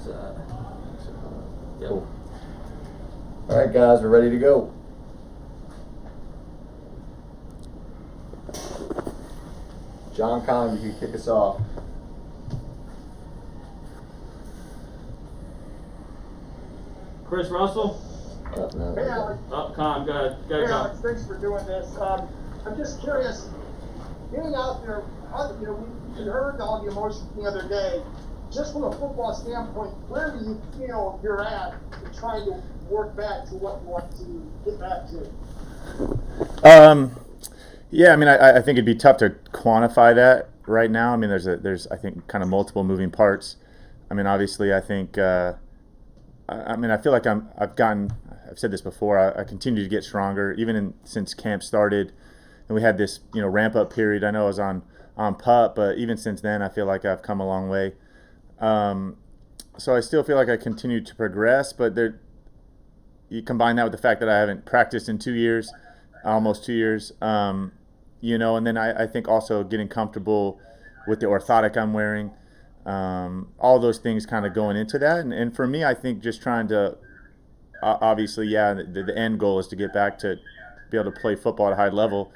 Yep. Cool. All right, guys, we're ready to go. John Conn, you can kick us off. Chris Russell. No. Hey, Alex. Oh, Con, go ahead. Go ahead, Hey, Con. Alex, thanks for doing this. I'm just curious, getting out there, we heard all the emotions the other day. Just from a football standpoint, where do you feel you're at in trying to work back to what you want to get back to? Yeah, I mean, I think it'd be tough to quantify that right now. I mean, there's I think kind of multiple moving parts. I mean, obviously, I think I feel like I've said this before. I continue to get stronger even since camp started, and we had this ramp up period. I know I was on PUP, but even since then, I feel like I've come a long way. So I still feel like I continue to progress, but you combine that with the fact that I haven't practiced in 2 years, almost 2 years, and then I think also getting comfortable with the orthotic I'm wearing, all those things kind of going into that. And for me, I think just trying to, obviously, the end goal is to get back to be able to play football at a high level.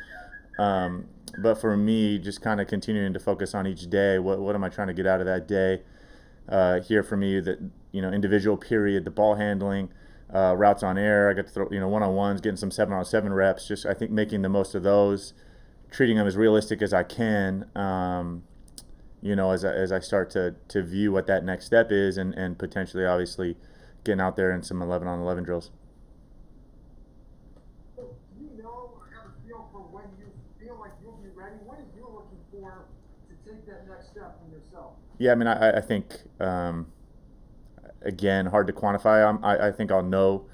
But for me, just kind of continuing to focus on each day. What am I trying to get out of that day? Here for me, that individual period, the ball handling, routes on air. I got to throw one-on-ones, getting some 7-on-7 reps. Just I think making the most of those, treating them as realistic as I can. As I start to view what that next step is, and potentially, obviously, getting out there in some 11-on-11 drills. Do you know or have a feel for when you feel like you'll be ready? What are you looking for to take that next step from yourself? Yeah, I mean, I think, again, hard to quantify. I think I'll know.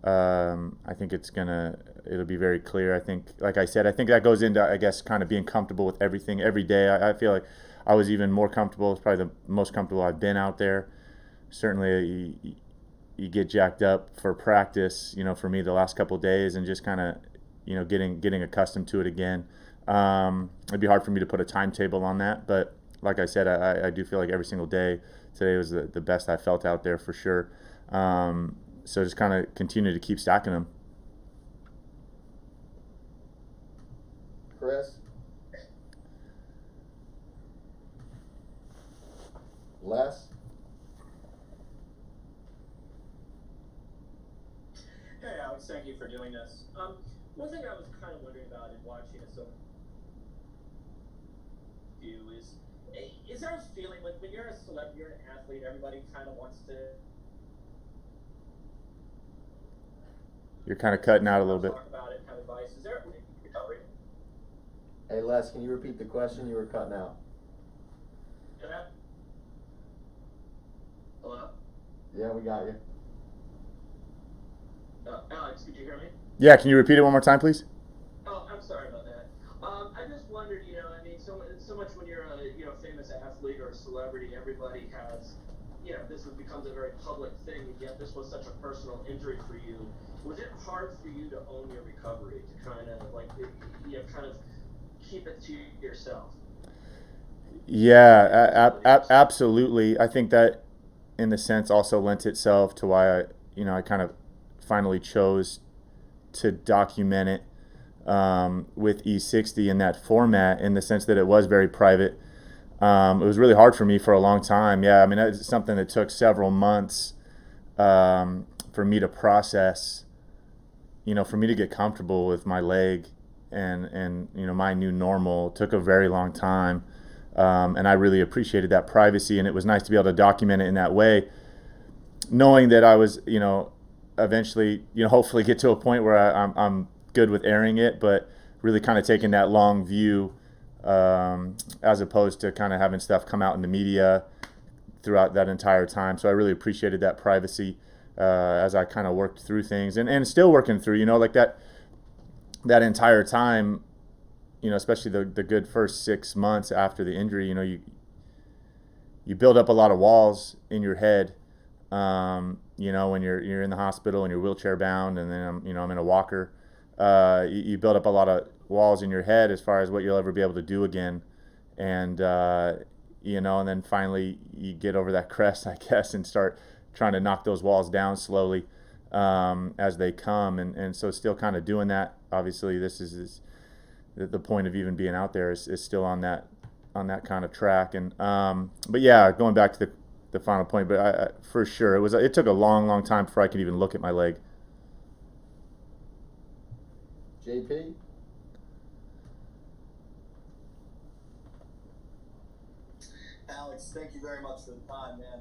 I think it'll be very clear. I think, like I said, I think that goes into, I guess, kind of being comfortable with everything every day. I feel like I was even more comfortable. It's probably the most comfortable I've been out there. Certainly, you get jacked up for practice, for me the last couple of days, and just kind of, getting accustomed to it again. It'd be hard for me to put a timetable on that, but like I said, I do feel like every single day today was the best I felt out there for sure. So just kind of continue to keep stacking them. Chris? Les? Hey Alex, thank you for doing this. One thing I was kind of wondering about in watching a view is there a feeling when you're a celebrity, you're an athlete, everybody kind of wants to. You're kind of cutting out a little bit. Talk about it, have advice. Is there recovery? Hey, Les, can you repeat the question? You were cutting out. Hello? Yeah, we got you. Alex, could you hear me? Yeah, can you repeat it one more time, please? Oh, I'm sorry about that. I just wondered, so much when you're a famous athlete or a celebrity, everybody has, this becomes a very public thing, and yet this was such a personal injury for you. Was it hard for you to own your recovery, to kind of keep it to yourself? Yeah, absolutely. I think that, in the sense, also lent itself to why I kind of finally chose to document it with E60 in that format, in the sense that it was very private. It was really hard for me for a long time. Yeah, I mean, it's something that took several months for me to process, for me to get comfortable with my leg and my new normal. It took a very long time. And I really appreciated that privacy, and it was nice to be able to document it in that way, knowing that I was, eventually, hopefully get to a point where I'm good with airing it, but really kind of taking that long view, as opposed to kind of having stuff come out in the media throughout that entire time. So I really appreciated that privacy as I kind of worked through things, and still working through, like that entire time. Especially the good first 6 months after the injury, you build up a lot of walls in your head, when you're in the hospital and you're wheelchair bound, and then I'm in a walker. You build up a lot of walls in your head as far as what you'll ever be able to do again, and and then finally you get over that crest, I guess, and start trying to knock those walls down slowly as they come. And so still kind of doing that. Obviously, this is the point of even being out there is still on that kind of track. And but yeah, going back to the final point, but I for sure it took a long time before I could even look at my leg. JP? Alex, thank you very much for the time, man.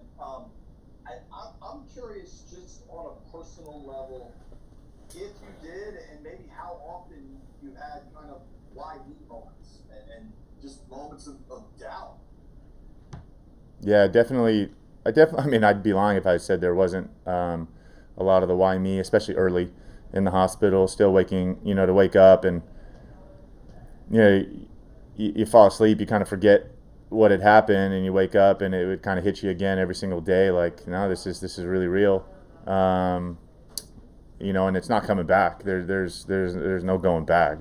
I'm curious, just on a personal level, if you did, and maybe how often you had kind of why me moments and just moments of doubt. Yeah, definitely. I mean, I'd be lying if I said there wasn't a lot of the why me, especially early in the hospital, still waking, to wake up and, you fall asleep, you kind of forget what had happened, and you wake up and it would kind of hit you again every single day. Like, no, this is really real. And it's not coming back. There's no going back.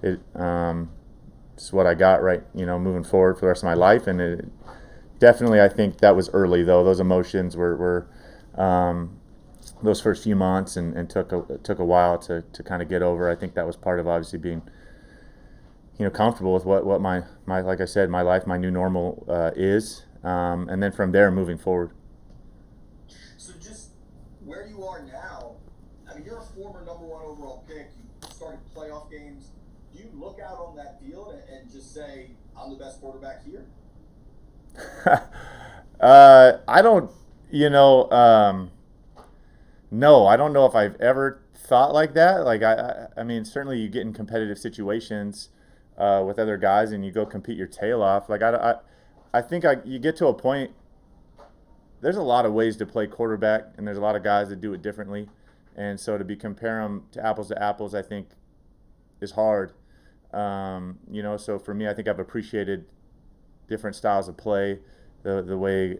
It's what I got right, moving forward for the rest of my life. And definitely, I think that was early though. Those emotions were those first few months and took a while to kind of get over. I think that was part of obviously being, comfortable with what my like I said, my life, my new normal is. And then from there, moving forward. So just where you are now, I mean, you're a former #1 overall pick. You started playoff games. Do you look out on that field and just say, I'm the best quarterback here? I don't, no, I don't know if I've ever thought like that. Like, I mean, certainly you get in competitive situations with other guys and you go compete your tail off. Like, I think you get to a point, there's a lot of ways to play quarterback, and there's a lot of guys that do it differently. And so to compare them to apples, I think is hard. So for me, I think I've appreciated different styles of play, the way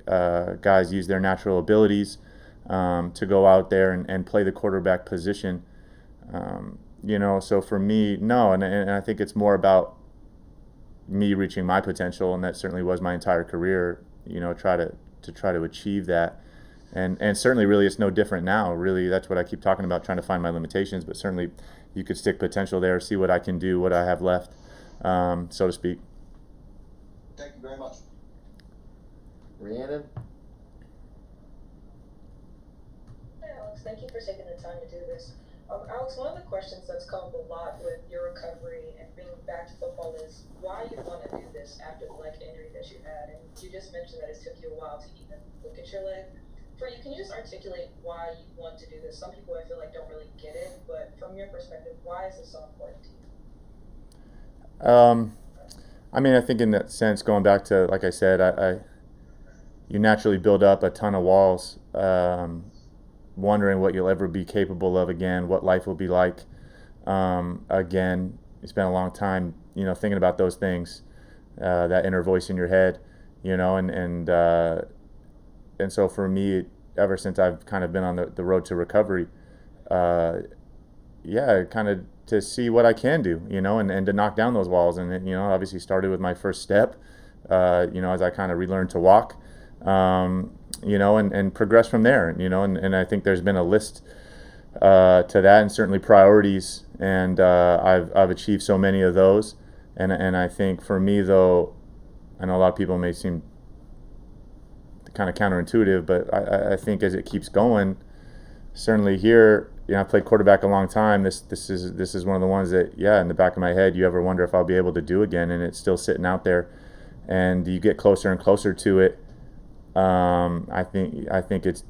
guys use their natural abilities to go out there and play the quarterback position. So for me, no, and I think it's more about me reaching my potential, and that certainly was my entire career. Try to achieve that, and certainly, really, it's no different now. Really, that's what I keep talking about, trying to find my limitations. But certainly, you could stick potential there, see what I can do, what I have left, so to speak. Thank you very much. Rhiannon? Hi, Alex. Thank you for taking the time to do this. Alex, one of the questions that's come up a lot with your recovery and being back to football is why you want to do this after the leg injury that you had. And you just mentioned that it took you a while to even look at your leg. For you, can you just articulate why you want to do this? Some people, I feel like, don't really get it, but from your perspective, why is this so important to you? I mean, I think in that sense, going back to, like I said, you naturally build up a ton of walls, wondering what you'll ever be capable of again, what life will be like again. You spend a long time, thinking about those things, that inner voice in your head, and so for me, ever since I've kind of been on the road to recovery, kind of to see what I can do, and to knock down those walls. And it, obviously started with my first step, as I kind of relearned to walk, and progress from there, and I think there's been a list to that, and certainly priorities, and I've achieved so many of those, and I think for me though, I know a lot of people may seem kind of counterintuitive, but I think as it keeps going, certainly here, I've played quarterback a long time. This is one of the ones that, in the back of my head, you ever wonder if I'll be able to do again, and it's still sitting out there, and you get closer and closer to it. I think it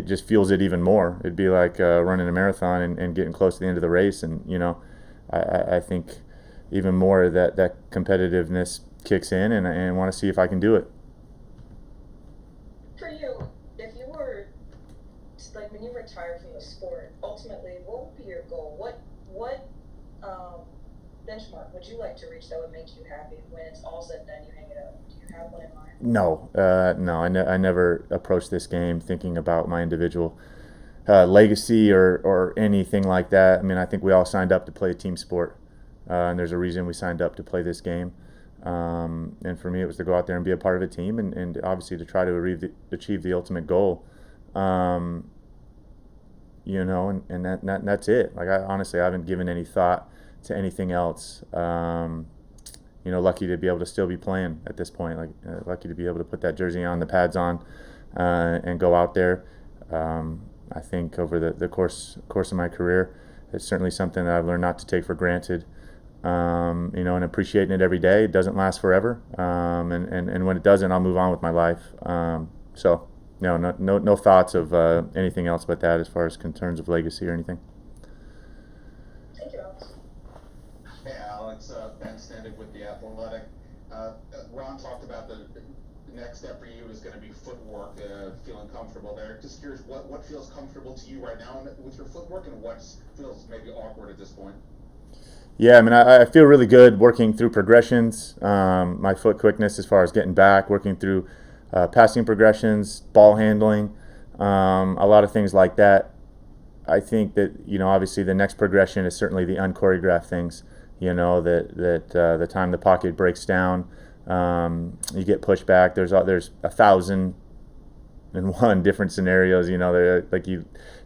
just fuels it even more. It'd be like running a marathon and getting close to the end of the race, and I think even more that competitiveness kicks in, and I want to see if I can do it. For you, if you were, like, when you retire from the sport, ultimately, what would be your goal? What benchmark would you like to reach that would make you happy when it's all said and done, you hang it up? Do you have one in mind? No, I never approached this game thinking about my individual legacy or anything like that. I mean, I think we all signed up to play a team sport, and there's a reason we signed up to play this game. And for me, it was to go out there and be a part of a team, and obviously to try to achieve the ultimate goal. You know, and that's it. Like, I honestly haven't given any thought to anything else. You know, lucky to be able to still be playing at this point. Like, lucky to be able to put that jersey on, the pads on, and go out there. I think over the course of my career, it's certainly something that I've learned not to take for granted. You know, and appreciating it every day. It doesn't last forever, and when it doesn't, I'll move on with my life. So, no thoughts of anything else but that as far as concerns of legacy or anything. Thank you, Alex. Hey, Alex, Ben Standig with The Athletic. Ron talked about the next step for you is going to be footwork, feeling comfortable there. Just curious, what feels comfortable to you right now with your footwork, and what feels maybe awkward at this point? Yeah, I mean, I feel really good working through progressions, my foot quickness as far as getting back, working through passing progressions, ball handling, a lot of things like that. I think that, you know, obviously the next progression is certainly the unchoreographed things, you know, that the time the pocket breaks down, you get pushed back. There's 1,001 different scenarios, you know,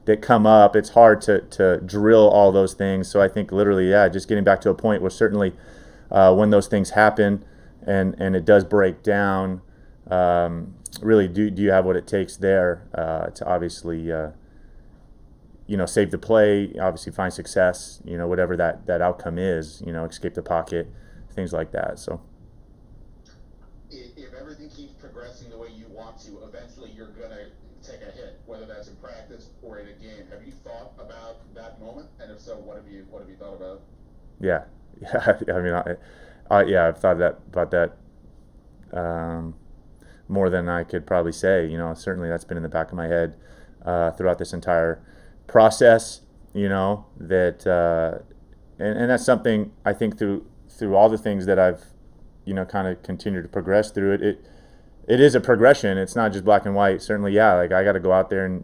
that come up. It's hard to drill all those things. So I think literally, yeah, just getting back to a point where certainly when those things happen and it does break down, really do you have what it takes there to obviously you know, save the play, obviously find success, you know, whatever that outcome is, you know, escape the pocket, things like that. So if everything keeps progressing the way you want to, eventually you're gonna take a hit, whether that's in practice or in a game. Have you thought about that moment? And if so, what have you thought about? Yeah. I mean, I've thought about that more than I could probably say. You know, certainly that's been in the back of my head throughout this entire process. You know, that and that's something I think through all the things that I've, you know, kind of continued to progress through it is a progression. It's not just black and white. Certainly, yeah, like I got to go out there and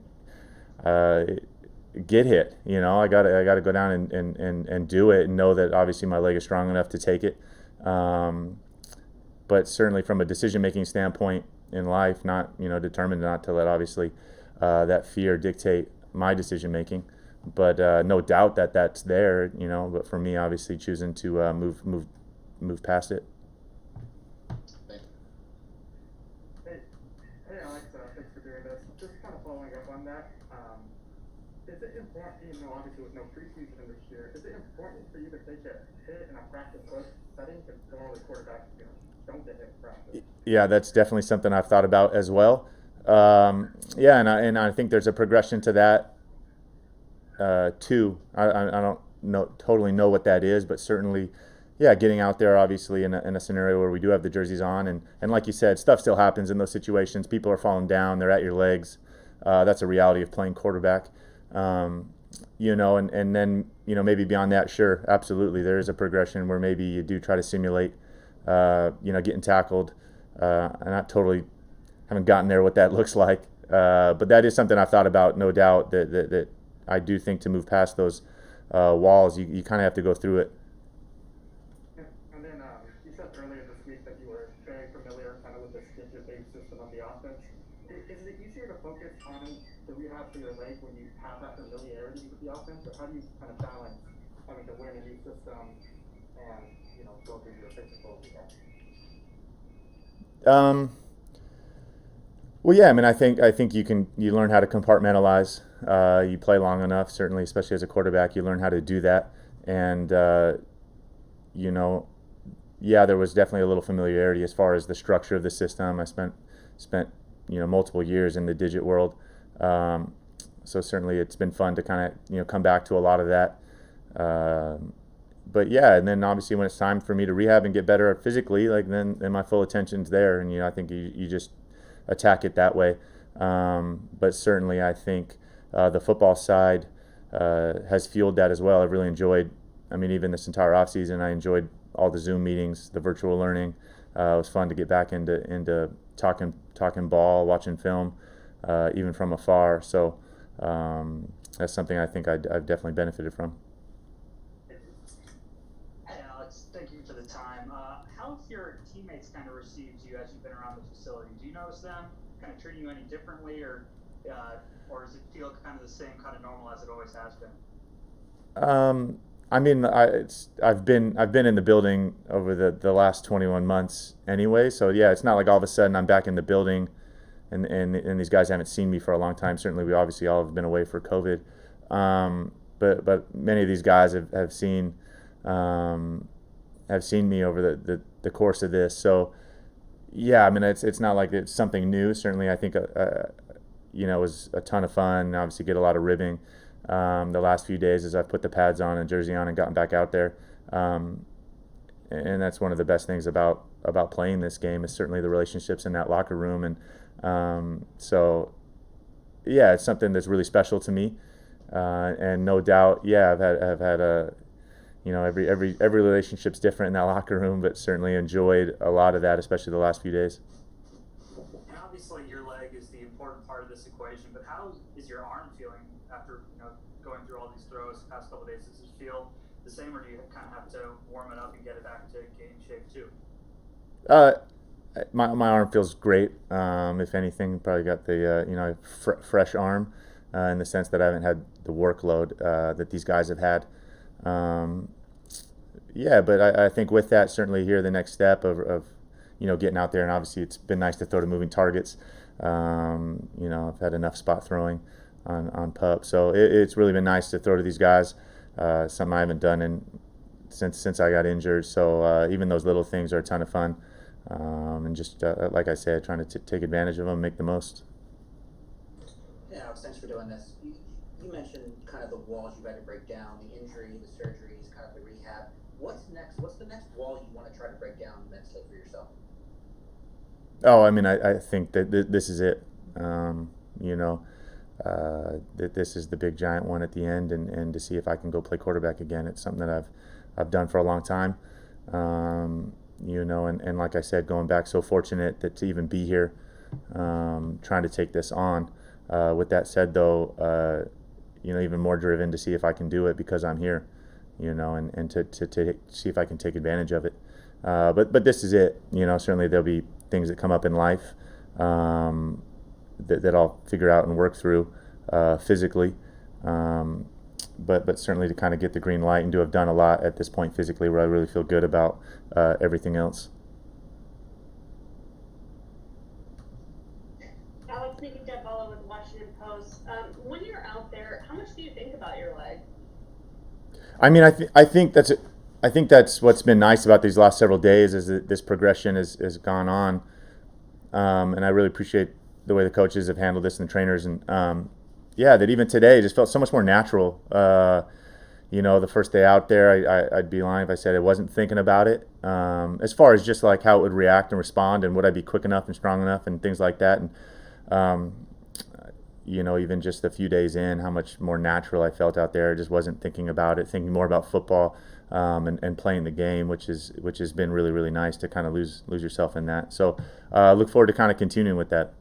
get hit. You know, I got to go down and do it, and know that obviously my leg is strong enough to take it. But certainly from a decision-making standpoint in life, not, you know, determined not to let obviously that fear dictate my decision-making. But no doubt that that's there, you know. But for me, obviously choosing to move past it. Hey Alex, thanks for doing this. Just kind of following up on that. Is it important, you know, obviously with no preseason this year, is it important for you to take a hit in a practice setting because normally quarterbacks, you know, don't get hit in practice? Yeah, that's definitely something I've thought about as well. Yeah, and I think there's a progression to that too. I don't totally know what that is, but certainly, yeah, getting out there obviously in a scenario where we do have the jerseys on, and like you said, stuff still happens in those situations. People are falling down, they're at your legs. That's a reality of playing quarterback. You know, and then, you know, maybe beyond that, sure, absolutely, there is a progression where maybe you do try to simulate, you know, getting tackled. I haven't gotten there what that looks like, but that is something I've thought about, no doubt, that I do think to move past those walls, you kind of have to go through it. And then you said earlier this week that you were very familiar kind of with the schedule-based system on the offense. Is it easier to focus on the rehab for your leg when you have that familiarity with the offense, or how do you kind of balance having to learn a new system and, you know, go through your physical rehab? Well, yeah, I mean, I think you learn how to compartmentalize. You play long enough, certainly, especially as a quarterback, you learn how to do that. And you know, yeah, there was definitely a little familiarity as far as the structure of the system. I spent you know, multiple years in the digit world, so certainly it's been fun to kind of, you know, come back to a lot of that. But yeah, and then obviously when it's time for me to rehab and get better physically, like then my full attention's there, and, you know, I think you just attack it that way. But certainly I think the football side has fueled that as well. I've really enjoyed, I mean, even this entire offseason, I enjoyed all the Zoom meetings, the virtual learning. It was fun to get back into talking ball, watching film, even from afar. So that's something I think I've definitely benefited from. Hey Alex, thank you for the time. How's your trust them? Kind of treating you any differently, or does it feel kind of the same, kind of normal as it always has been? I mean, I've been in the building over the last 21 months anyway, so yeah, it's not like all of a sudden I'm back in the building, and these guys haven't seen me for a long time. Certainly, we obviously all have been away for COVID, but many of these guys have seen me over the course of this. So yeah, I mean, it's not like it's something new. Certainly, I think it was a ton of fun. Obviously, get a lot of ribbing the last few days as I've put the pads on and jersey on and gotten back out there. And that's one of the best things about playing this game is certainly the relationships in that locker room. And so, yeah, it's something that's really special to me. And no doubt, yeah, I've had a, every relationship's different in that locker room, but certainly enjoyed a lot of that, especially the last few days. And obviously, your leg is the important part of this equation. But how is your arm feeling after going through all these throws the past couple of days? Does it feel the same, or do you kind of have to warm it up and get it back to game shape too? My arm feels great. If anything, probably got the fresh arm in the sense that I haven't had the workload that these guys have had. Yeah, but I think with that, certainly here the next step of getting out there, and obviously it's been nice to throw to moving targets. I've had enough spot throwing on pup, so it's really been nice to throw to these guys. Something I haven't done since I got injured. So even those little things are a ton of fun, and just like I said, trying to take advantage of them, make the most. Yeah, Alex, thanks for doing this. You mentioned kind of the walls you've had to break down, the injury, the surgeries, kind of the rehab. What's next? What's the next wall you want to try to break down mentally for yourself? Oh, I mean, I think that this is it. That this is the big giant one at the end, and to see if I can go play quarterback again. It's something that I've done for a long time. And like I said, going back, so fortunate that to even be here, trying to take this on. With that said, though, even more driven to see if I can do it because I'm here, and to see if I can take advantage of it. But this is it. Certainly there'll be things that come up in life that I'll figure out and work through physically. But certainly to kind of get the green light and to have done a lot at this point physically, where I really feel good about everything else. Alex, Nikki Dabella with Washington Post. When you're out there, how much do you think about your leg? I mean, I think that's what's been nice about these last several days is that this progression has gone on, and I really appreciate the way the coaches have handled this and the trainers, and that even today it just felt so much more natural. The first day out there, I'd be lying if I said I wasn't thinking about it. As far as just like how it would react and respond, and would I be quick enough and strong enough and things like that, and even just a few days in, how much more natural I felt out there. I just wasn't thinking about it, thinking more about football and playing the game, which has been really, really nice to kind of lose yourself in that. So look forward to kind of continuing with that.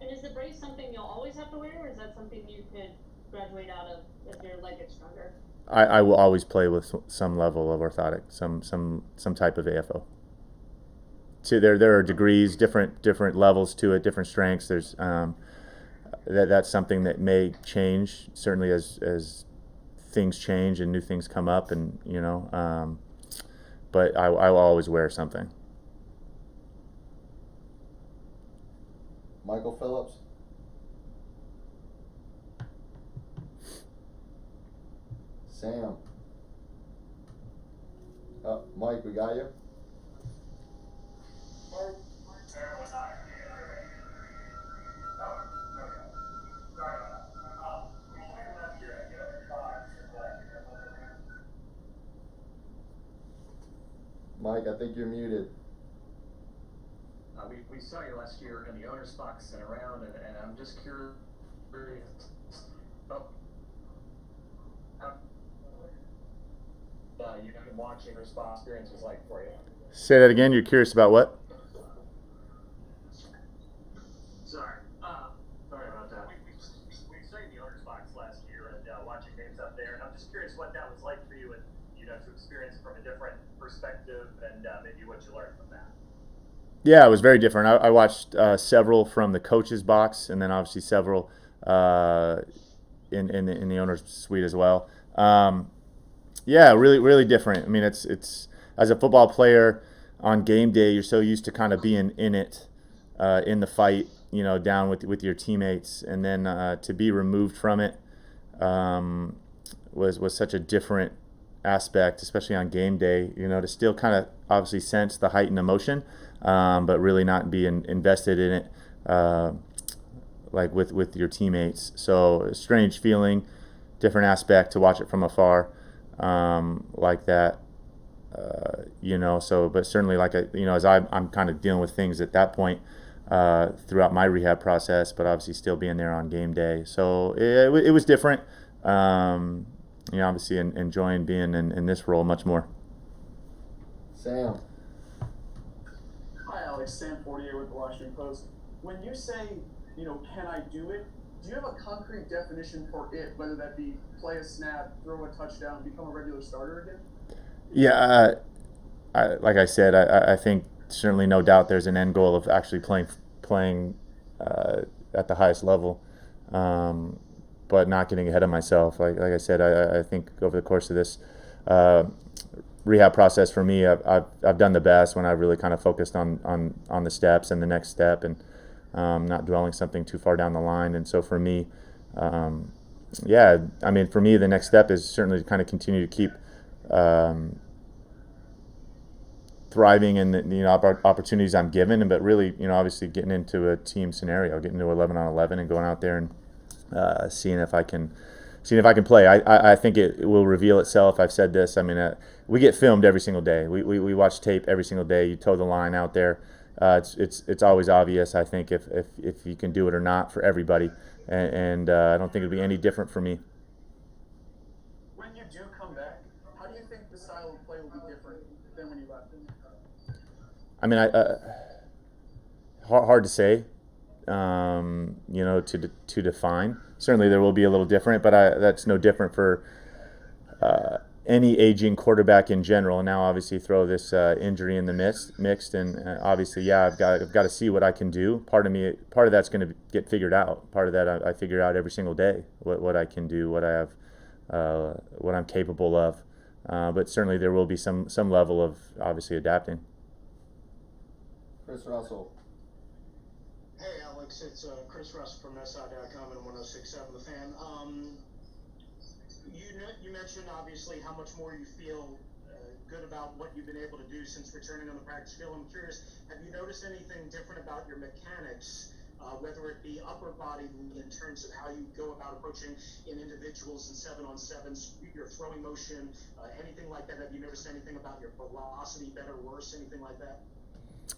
And is the brace something you'll always have to wear, or is that something you could graduate out of if your leg gets stronger? I will always play with some level of orthotic, some type of AFO. So there are degrees, different levels to it, different strengths. There's that's something that may change certainly as things change and new things come up, and but I will always wear something. Michael Phillips. Sam. Mike, we got you. Mike, I think you're muted. We saw you last year in the owner's box and around, and I'm just curious. You can watch your spa experience was like for you. Say that again. You're curious about what? Sorry about that. We saw you in the owner's box last year and watching games up there, and I'm just curious what that was like for you, and to experience from a different perspective, and maybe what you learned from that. Yeah, it was very different. I watched several from the coach's box, and then obviously several in the owner's suite as well. Yeah, really different. I mean, it's as a football player on game day, you're so used to kind of being in it, in the fight, down with your teammates, and then to be removed from it was such a different aspect, especially on game day. To still kind of obviously sense the heightened emotion, but really not be invested in it, like with your teammates. So a strange feeling, different aspect to watch it from afar, like that. So, but certainly as I'm kind of dealing with things at that point throughout my rehab process, but obviously still being there on game day. So it was different. Obviously enjoying being in this role much more. Sam. Hi, Alex. Sam Fortier with the Washington Post. When you say, can I do it? Do you have a concrete definition for it, whether that be play a snap, throw a touchdown, become a regular starter again? Yeah, like I said, I think certainly no doubt there's an end goal of actually playing at the highest level, but not getting ahead of myself. Like I said, I think over the course of this rehab process for me, I've done the best when I've really kind of focused on the steps and the next step, and not dwelling something too far down the line. And so for me, for me the next step is certainly to kind of continue to keep thriving in the opportunities I'm given, but really obviously getting into a team scenario, getting to 11-on-11 and going out there and seeing if I can play. I think it will reveal itself. I've said this. I mean, we get filmed every single day. We watch tape every single day. You toe the line out there. It's always obvious, I think, if you can do it or not for everybody, and I don't think it'll be any different for me. When you do come back, how do you think the style of play will be different than when you left? I mean, hard to say, to define. Certainly there will be a little different, but that's no different for any aging quarterback in general. And now obviously throw this injury in the mixed, and obviously, I've got to see what I can do. Part of that's going to get figured out. Part of that I figure out every single day, what I can do, what I have, what I'm capable of. But certainly there will be some level of obviously adapting. Chris Russell. Hey Alex, it's Chris Russell from SI.com and 106.7 The Fan. You mentioned obviously how much more you feel good about what you've been able to do since returning on the practice field. I'm curious, have you noticed anything different about your mechanics, whether it be upper body in terms of how you go about approaching in individuals and 7-on-7s, your throwing motion, anything like that? Have you noticed anything about your velocity, better, worse, anything like that?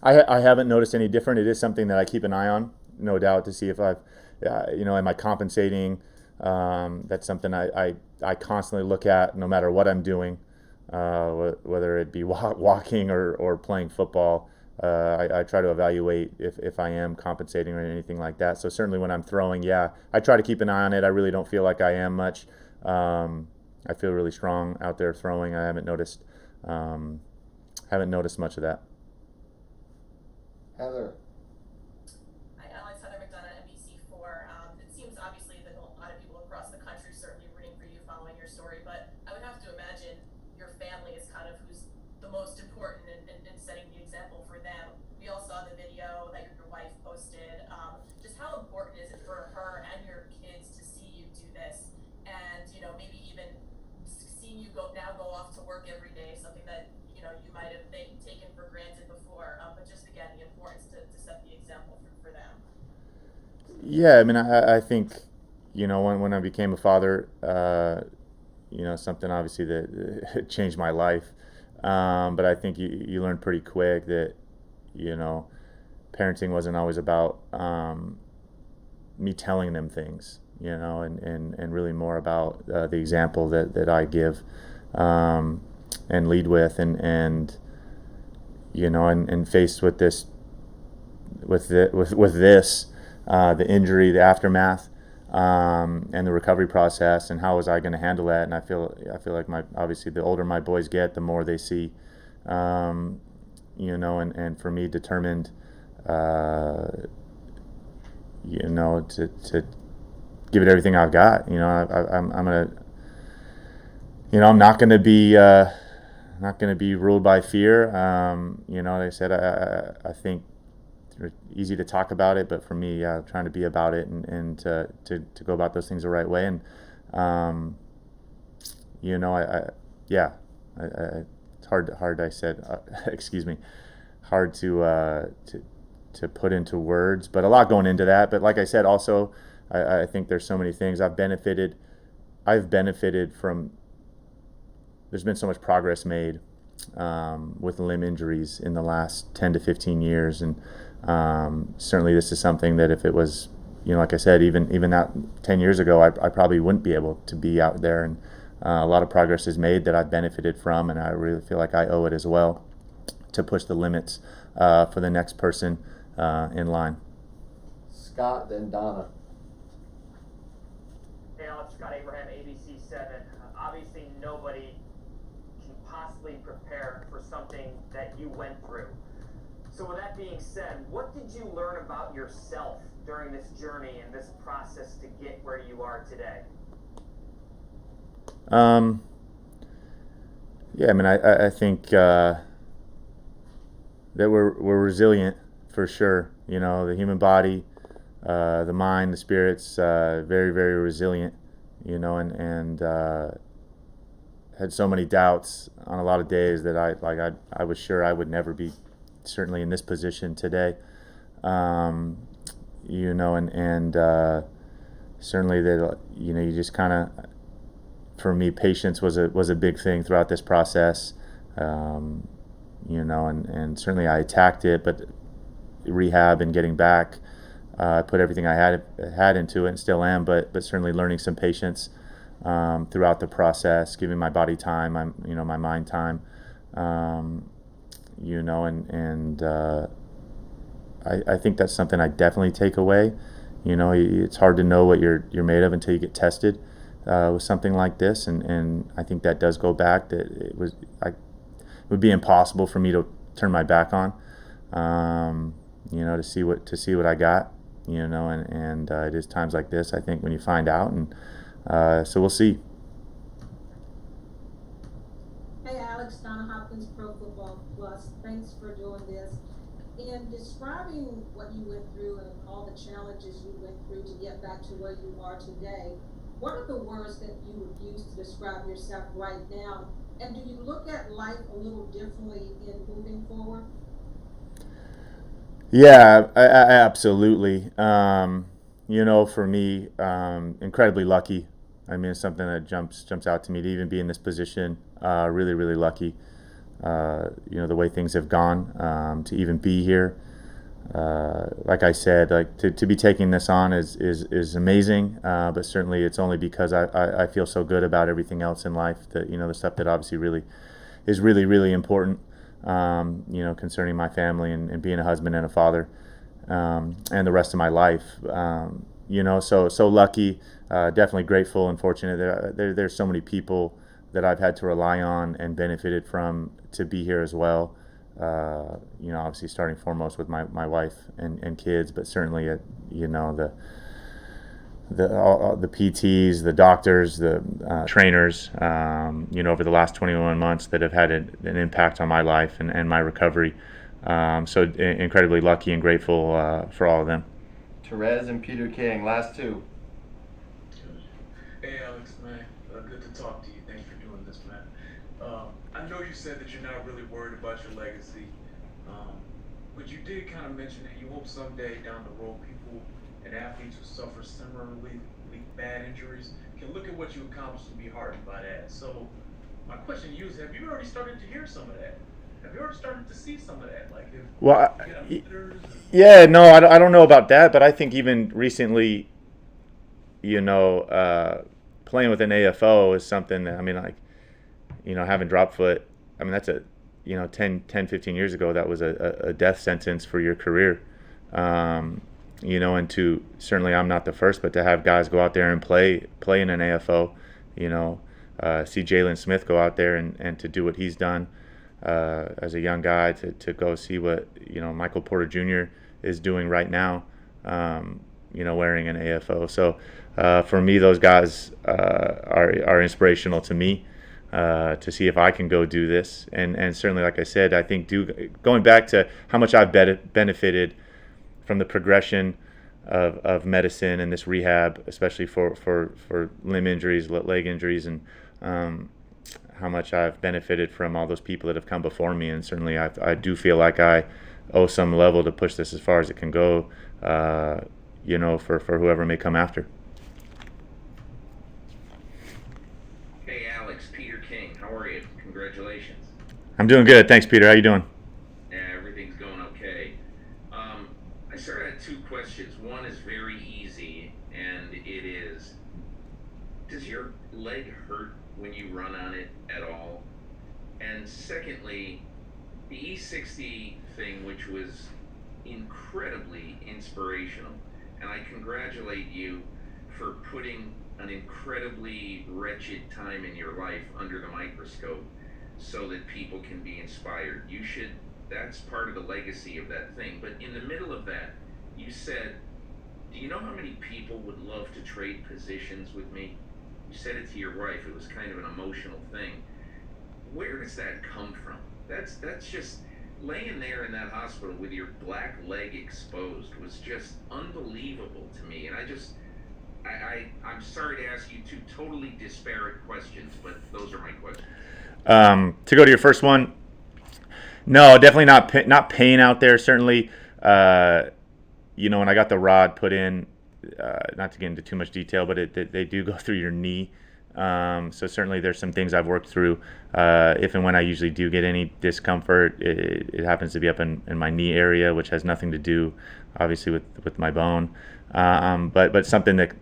I haven't noticed any different. It is something that I keep an eye on, no doubt, to see if am I compensating? That's something I constantly look at, no matter what I'm doing, whether it be walking or playing football. I try to evaluate if I am compensating or anything like that. So certainly when I'm throwing, I try to keep an eye on it. I really don't feel like I am much. I feel really strong out there throwing. I haven't noticed much of that. Heather. Hi, Alex. Heather McDonough, NBC4. It seems obviously that a lot of people across the country certainly rooting for you following your story, but I would have to imagine your family is kind of who's the most important in setting the example for them. We all saw the video that your wife posted. Just how important is it for her and your kids to see you do this, and maybe even seeing you go off to work every day, something that you might have taken for granted before, but just again the importance to set the example for them. Yeah, I mean, I think when I became a father, something obviously that changed my life, but I think you learn pretty quick that parenting wasn't always about me telling them things, and really more about the example that I give and lead with, and faced with this, the injury, the aftermath, and the recovery process, and how was I going to handle that? And I feel like obviously the older my boys get, the more they see, and for me, determined you know, to give it everything I've got. You know, I'm gonna, you know, I'm not gonna be ruled by fear. You know, like I said, I think it's easy to talk about it, but for me, trying to be about it and to go about those things the right way. And you know, it's hard. I said, excuse me, hard to put into words, but a lot going into that. But like I said, also, I think there's so many things I've benefited from. There's been so much progress made with limb injuries in the last 10 to 15 years, and certainly this is something that if it was, you know, like I said, even that 10 years ago, I probably wouldn't be able to be out there. And a lot of progress is made that I've benefited from, and I really feel like I owe it as well to push the limits for the next person in line. Scott, then Donna. Hey Alex, Scott Abraham, ABC7. Obviously nobody can possibly prepare for something that you went through. So with that being said, what did you learn about yourself during this journey and this process to get where you are today? Yeah, I mean, I think that we're resilient for sure. You know, the human body, the mind, the spirit's very, very resilient. You know, and had so many doubts on a lot of days that I was sure I would never be certainly in this position today. You know, and certainly that, you know, you just kind of, for me, patience was a big thing throughout this process. You know, and certainly I attacked it, but rehab and getting back, I put everything I had into it and still am, but certainly learning some patience throughout the process, giving my body time, my mind time, you know, and I think that's something I definitely take away. You know, it's hard to know what you're made of until you get tested with something like this, and I think that does go back. That it would be impossible for me to turn my back on, you know, to see what I got, you know, and it is times like this, I think, when you find out, and so we'll see. Hey Alex, Donna Hopkins, Pro Football Plus. Thanks for doing this. In describing what you went through and all the challenges you went through to get back to where you are today, what are the words that you would use to describe yourself right now? And do you look at life a little differently in moving forward? Yeah, I absolutely. You know, for me, incredibly lucky. I mean, it's something that jumps out to me to even be in this position. Really, really lucky. You know, the way things have gone, to even be here. Like I said, like to be taking this on is amazing. But certainly, it's only because I feel so good about everything else in life, that, you know, the stuff that obviously really is really, really important. You know, concerning my family and being a husband and a father, and the rest of my life. You know, so lucky, definitely grateful and fortunate that there's so many people that I've had to rely on and benefited from to be here as well. You know, obviously starting foremost with my wife and kids, but certainly, you know, the PTs, the doctors, the trainers, you know, over the last 21 months that have had an impact on my life and my recovery. So incredibly lucky and grateful for all of them. Therese and Peter King, last two. Hey Alex, man, good to talk to you. Thanks for doing this, man. I know you said that you're not really worried about your legacy, but you did kind of mention that you hope someday down the road people and athletes who suffer similarly bad injuries can look at what you accomplished and be heartened by that. So my question to you is, have you already started to hear some of that? Have you already started to see some of that? Like, yeah, no, I don't know about that, but I think even recently, you know, playing with an AFO is something that, I mean, like, you know, having drop foot, I mean, that's a, you know, 10, 15 years ago, that was a death sentence for your career. You know, and to, certainly I'm not the first, but to have guys go out there and play in an AFO, you know, see Jalen Smith go out there and to do what he's done as a young guy, to go see what, you know, Michael Porter Jr. is doing right now, wearing an AFO. So for me, those guys are inspirational to me, to see if I can go do this. And certainly, like I said, I think going back to how much I've benefited from the progression of medicine and this rehab, especially for limb injuries, leg injuries, and how much I've benefited from all those people that have come before me. And certainly I do feel like I owe some level to push this as far as it can go, for whoever may come after. Hey Alex, Peter King, how are you? Congratulations. I'm doing good. Thanks, Peter. How you doing? Everything's going okay. I sort of had two questions. One is very easy, and it is, does your leg hurt when you run on it at all? And secondly, the E60 thing, which was incredibly inspirational, and I congratulate you for putting an incredibly wretched time in your life under the microscope so that people can be inspired. That's part of the legacy of that thing. But in the middle of that, you said, do you know how many people would love to trade positions with me? You said it to your wife. It was kind of an emotional thing. Where does that come from? That's just laying there in that hospital with your black leg exposed was just unbelievable to me. And I'm sorry to ask you two totally disparate questions, but those are my questions. To go to your first one, no, definitely not pain out there. Certainly, when I got the rod put in, not to get into too much detail, but they do go through your knee. So certainly there's some things I've worked through. If and when I usually do get any discomfort, it happens to be up in my knee area, which has nothing to do, obviously, with my bone. But something that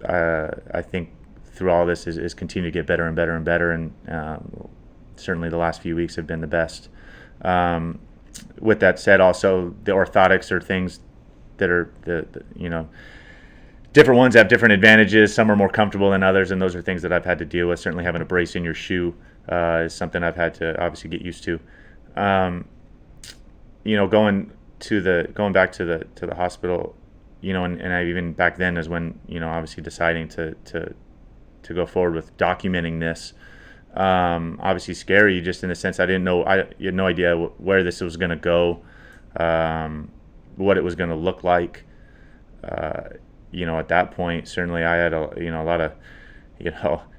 I think through all this is continue to get better and better and better. And certainly the last few weeks have been the best. With that said, also the orthotics are things that are different ones have different advantages. Some are more comfortable than others, and those are things that I've had to deal with. Certainly having a brace in your shoe is something I've had to obviously get used to. Going back to the hospital, and I even back then is when obviously deciding to go forward with documenting this. Obviously scary, just in the sense I had no idea where this was going to go, what it was going to look like. At that point, certainly I had a lot of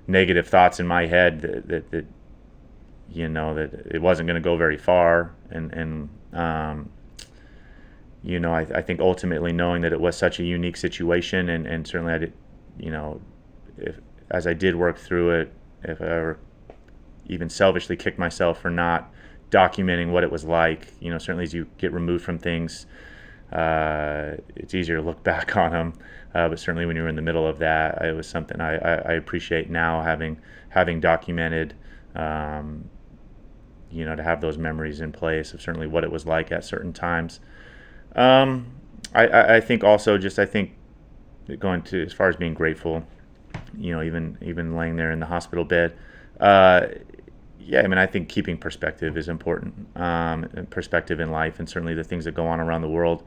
negative thoughts in my head that it wasn't going to go very far, and I think ultimately knowing that it was such a unique situation, and certainly I did, as I did work through it, if I ever even selfishly kicked myself for not documenting what it was like, certainly as you get removed from things, it's easier to look back on them, but certainly when you were in the middle of that, it was something I appreciate now, having documented, to have those memories in place of certainly what it was like at certain times. I think also going to as far as being grateful, even laying there in the hospital bed, I think keeping perspective is important, perspective in life, and certainly the things that go on around the world,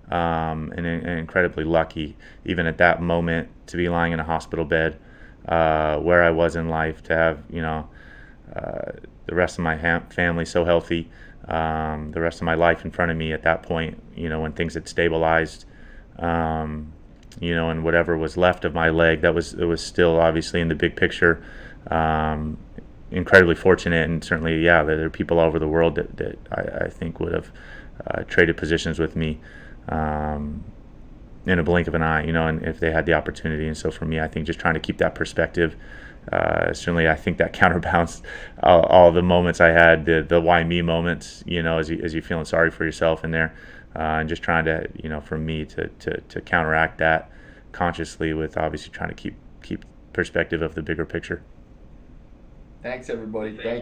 and incredibly lucky, even at that moment, to be lying in a hospital bed, where I was in life, to have, the rest of my family so healthy, the rest of my life in front of me at that point, when things had stabilized, and whatever was left of my leg, it was still obviously in the big picture, incredibly fortunate. And certainly, there are people all over the world that I think would have traded positions with me in a blink of an eye, and if they had the opportunity. And so for me, I think just trying to keep that perspective, certainly I think that counterbalanced all the moments I had, the why me moments, as you're feeling sorry for yourself in there, and just trying to, for me to counteract that consciously with obviously trying to keep perspective of the bigger picture. Thanks, everybody. Thank